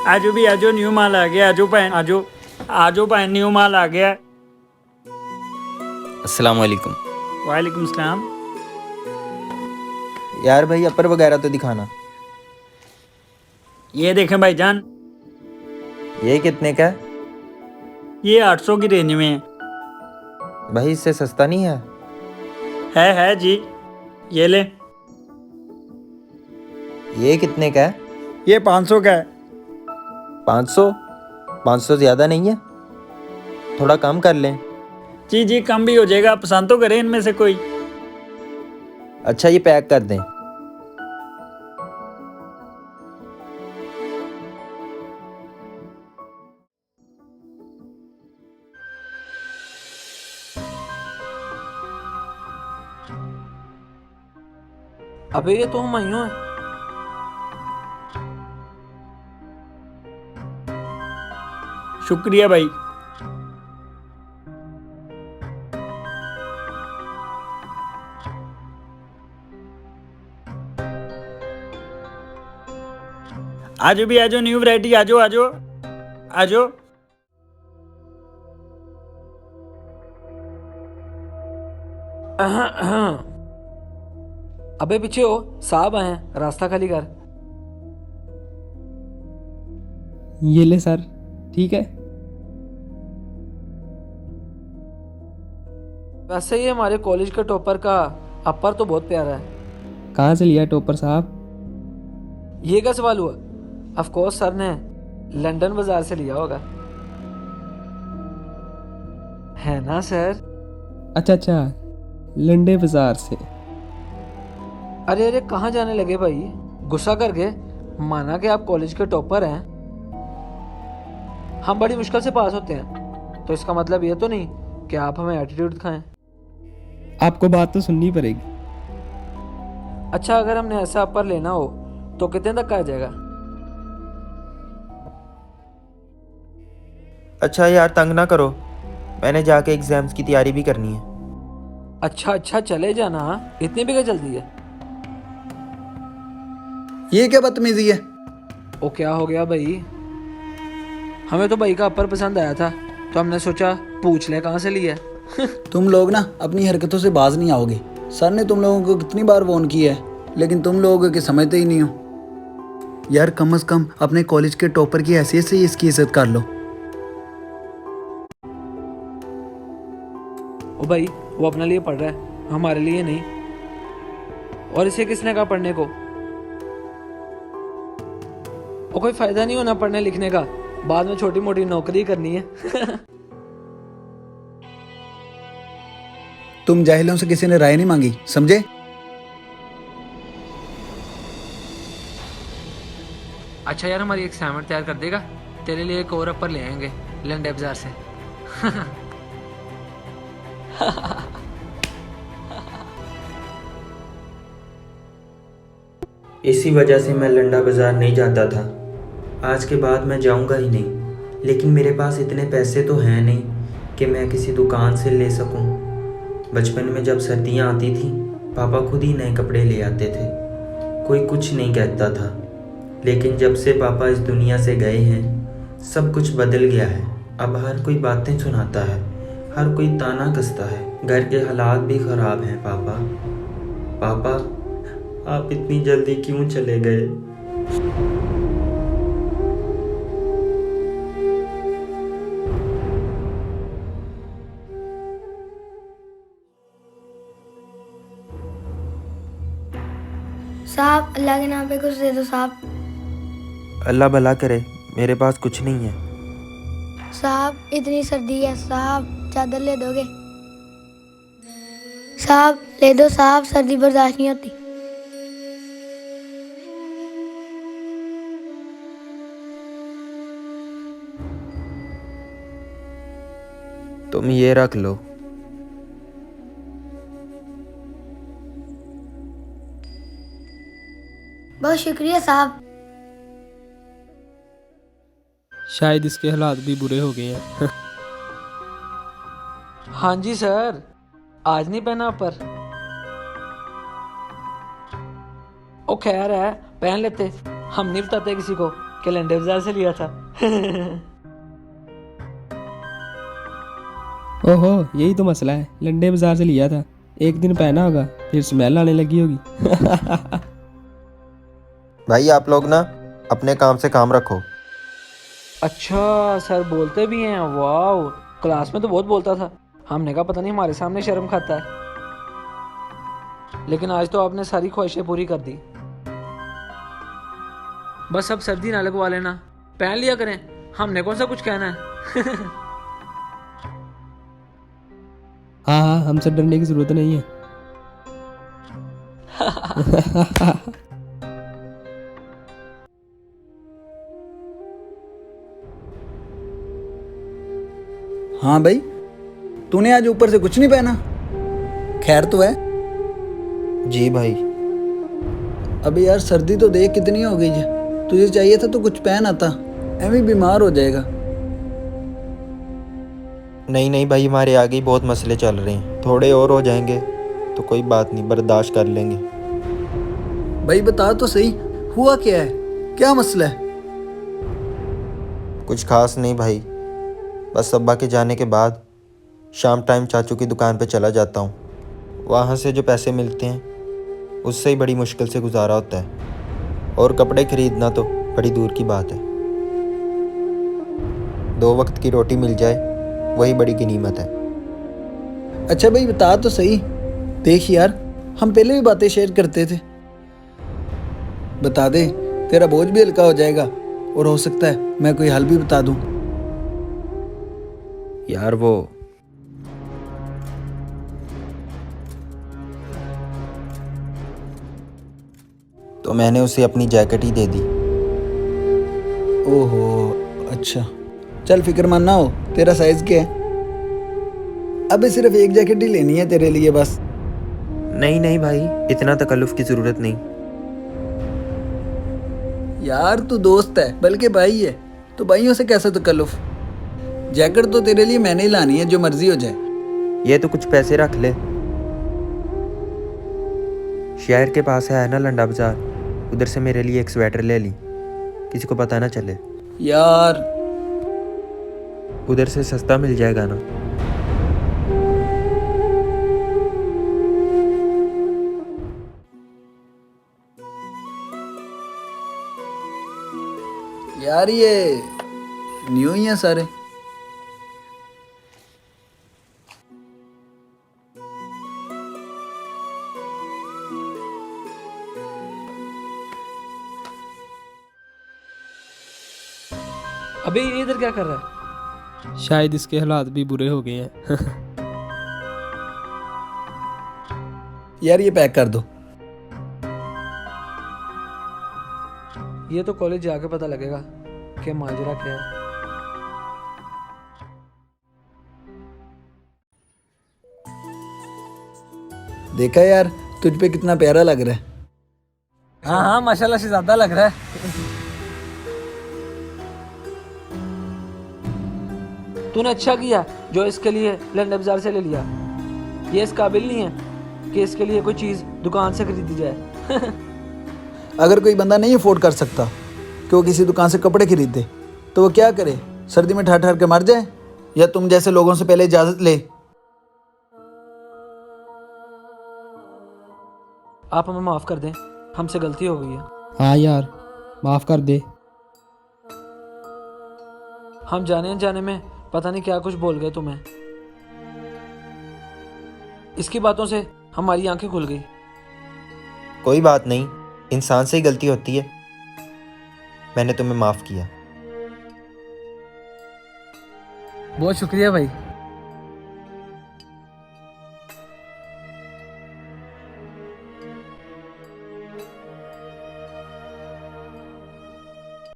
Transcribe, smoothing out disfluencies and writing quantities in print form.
आजो भी आजो, न्यू माल आ गया। आजो पैन, आजो आजो पैन, न्यू माल आ गया। अस्सलाम वालेकुम। वालेकुम सलाम। यार भाई अपर वगैरह तो दिखाना। ये देखें भाईजान, ये कितने का है? ये 800 की रेंज में है। भाई इससे सस्ता नहीं है? है जी, ये ले। ये कितने का है? ये 500 का है। 500? 500 ज़्यादा नहीं है? थोड़ा कम कर लें। जी जी, कम भी हो जाएगा। पसंद तो करें इनमें से कोई। अच्छा ये पैक कर दें। अबे ये तो हम आइयों है। शुक्रिया भाई। आजो भी आजो, न्यू वैरायटी। आजो आजो आजो। अबे पीछे हो, साहब आए हैं, रास्ता खाली कर। ये ले सर, ठीक है। वैसे ये हमारे कॉलेज के टॉपर का अपर तो बहुत प्यारा है। कहाँ से लिया टॉपर साहब? ये क्या सवाल हुआ? ऑफ कोर्स सर ने लंदन बाजार से लिया होगा, है ना सर? अच्छा, लंडे बाजार से। अरे अरे कहाँ जाने लगे भाई? गुस्सा कर गए? माना कि आप कॉलेज के टॉपर हैं, हम बड़ी मुश्किल से पास होते हैं, तो इसका मतलब ये तो नहीं कि आप हमें एटीट्यूड दिखाएं। आपको बात तो सुननी पड़ेगी। अच्छा, अगर हमने ऐसा अपर लेना हो तो कितने तक का आ जाएगा? अच्छा यार तंग ना करो, मैंने जाके एग्जाम्स की तैयारी भी करनी है। अच्छा चले जाना, इतनी भी क्या जल्दी है? ये क्या बदतमीजी है? ओ क्या हो गया भाई? हमें तो भाई का अपर पसंद आया था, तो हमने सोचा पूछ ले कहाँ से लिया है। तुम लोग ना अपनी हरकतों से बाज नहीं आओगे। सर ने तुम लोगों को कितनी बार वार्न किया है, लेकिन तुम लोग के समझते ही नहीं हो। यार कम से कम अपने कॉलेज के टॉपर की हैसियत से ही इसकी इज्जत कर लो। ओ भाई, वो अपने लिए पढ़ रहा है, हमारे लिए नहीं। और इसे किसने कहा पढ़ने को? और कोई फायदा नहीं होना पढ़ने लिखने का, बाद में छोटी मोटी नौकरी करनी है। तुम जाहिलों से किसी ने राय नहीं मांगी, समझे? अच्छा यार, हमारी एक असाइनमेंट तैयार कर देगा? तेरे लिए एक और अपर ले आएंगे लंडे बाजार से। इसी वजह से मैं लंडा बाज़ार नहीं जाता था। आज के बाद मैं जाऊंगा ही नहीं, लेकिन मेरे पास इतने पैसे तो हैं नहीं कि मैं किसी दुकान से ले सकूं। बचपन में जब सर्दियां आती थी, पापा खुद ही नए कपड़े ले आते थे, कोई कुछ नहीं कहता था। लेकिन जब से पापा इस दुनिया से गए हैं, सब कुछ बदल गया है। अब हर कोई बातें सुनाता है, हर कोई ताना कसता है। घर के हालात भी ख़राब हैं पापा। पापा आप इतनी जल्दी क्यों चले गए? साहब अल्लाह के नाम पे कुछ दे दो साहब। अल्लाह भला करे, मेरे पास कुछ नहीं है। साहब इतनी सर्दी है साहब, चादर ले दोगे? साहब ले दो साहब, सर्दी बर्दाश्त नहीं होती। तुम ये रख लो। बहुत शुक्रिया साहब। शायद इसके हालात भी बुरे हो गए हैं। हाँ जी सर, आज नहीं पहना अपर? ओ खैर है, पहन लेते, हम नहीं बताते किसी को कि लंडे बाजार से लिया था। ओहो, यही तो मसला है, लंडे बाजार से लिया था। एक दिन पहना होगा फिर स्मेल आने लगी होगी। भाई आप लोग ना अपने काम से काम रखो। अच्छा, सर बोलते भी हैं? वाह, क्लास में तो बहुत बोलता था। हमने कहा पता नहीं हमारे सामने शर्म खाता है, लेकिन आज तो आपने सारी ख्वाहिशें पूरी कर दी। बस अब सर्दी ना लगवा लेना, पहन लिया करें, हमने कौन सा कुछ कहना है। हाँ हाँ, हमसे डरने की जरूरत नहीं है। हाँ भाई, तूने आज ऊपर से कुछ नहीं पहना? खैर तो है? जी भाई। अबे यार, सर्दी तो देख कितनी हो गई है। तुझे चाहिए था तो कुछ पहन आता, एवं बीमार हो जाएगा। नहीं नहीं भाई, हमारे आगे ही बहुत मसले चल रहे हैं, थोड़े और हो जाएंगे तो कोई बात नहीं, बर्दाश्त कर लेंगे। भाई बता तो सही, हुआ क्या है? क्या मसला है? कुछ खास नहीं भाई, बस अब्बा के जाने के बाद शाम टाइम चाचू की दुकान पे चला जाता हूँ। वहाँ से जो पैसे मिलते हैं उससे ही बड़ी मुश्किल से गुजारा होता है, और कपड़े खरीदना तो बड़ी दूर की बात है। 2 वक्त की रोटी मिल जाए वही बड़ी गनीमत है। अच्छा भाई बता तो सही। देख यार, हम पहले भी बातें शेयर करते थे। बता दे, तेरा बोझ भी हल्का हो जाएगा, और हो सकता है मैं कोई हल भी बता दूं। यार वो तो मैंने उसे अपनी जैकेट ही दे दी। ओहो, अच्छा चल, फिक्र मान ना हो। तेरा साइज क्या है? अबे सिर्फ एक जैकेट ही लेनी है तेरे लिए बस। नहीं नहीं भाई, इतना तकल्लुफ की ज़रूरत नहीं। यार तू दोस्त है बल्कि भाई है, तो भाइयों से कैसा तकल्लुफ। जैकेट तो तेरे लिए मैंने ही लानी है, जो मर्जी हो जाए। ये तो कुछ पैसे रख ले, शहर के पास है ना लंडा बाजार, उधर से मेरे लिए एक स्वेटर ले ली, किसी को पता ना चले। यार उधर से सस्ता मिल जाएगा ना। यार ये न्यू ही है सारे। अबे ये इधर क्या कर रहा है? शायद इसके हालात भी बुरे हो गए हैं। यार ये पैक कर दो। ये तो कॉलेज जाके पता लगेगा कि माजरा क्या है। देखा यार, तुझ पे कितना प्यारा लग रहा है। हाँ हाँ, माशाल्लाह से ज्यादा लग रहा है। तूने अच्छा किया जो इसके लिए लंडन बाजार से ले लिया। ये इस काबिल नहीं है कि इसके लिए कोई चीज़ दुकान से खरीदी जाए। अगर कोई बंदा नहीं अफोर्ड कर सकता कि वो किसी दुकान से कपड़े खरीदे, तो वो क्या करे? सर्दी में ठहर ठहर के मर जाए, या तुम जैसे लोगों से पहले इजाज़त ले? आप हमें माफ़ कर दें, हमसे गलती हो गई है। हाँ यार, माफ़ कर दे। हम जाने अनजाने में पता नहीं क्या कुछ बोल गए तुम्हें। इसकी बातों से हमारी आंखें खुल गई। कोई बात नहीं, इंसान से ही गलती होती है। मैंने तुम्हें माफ़ किया। बहुत शुक्रिया भाई।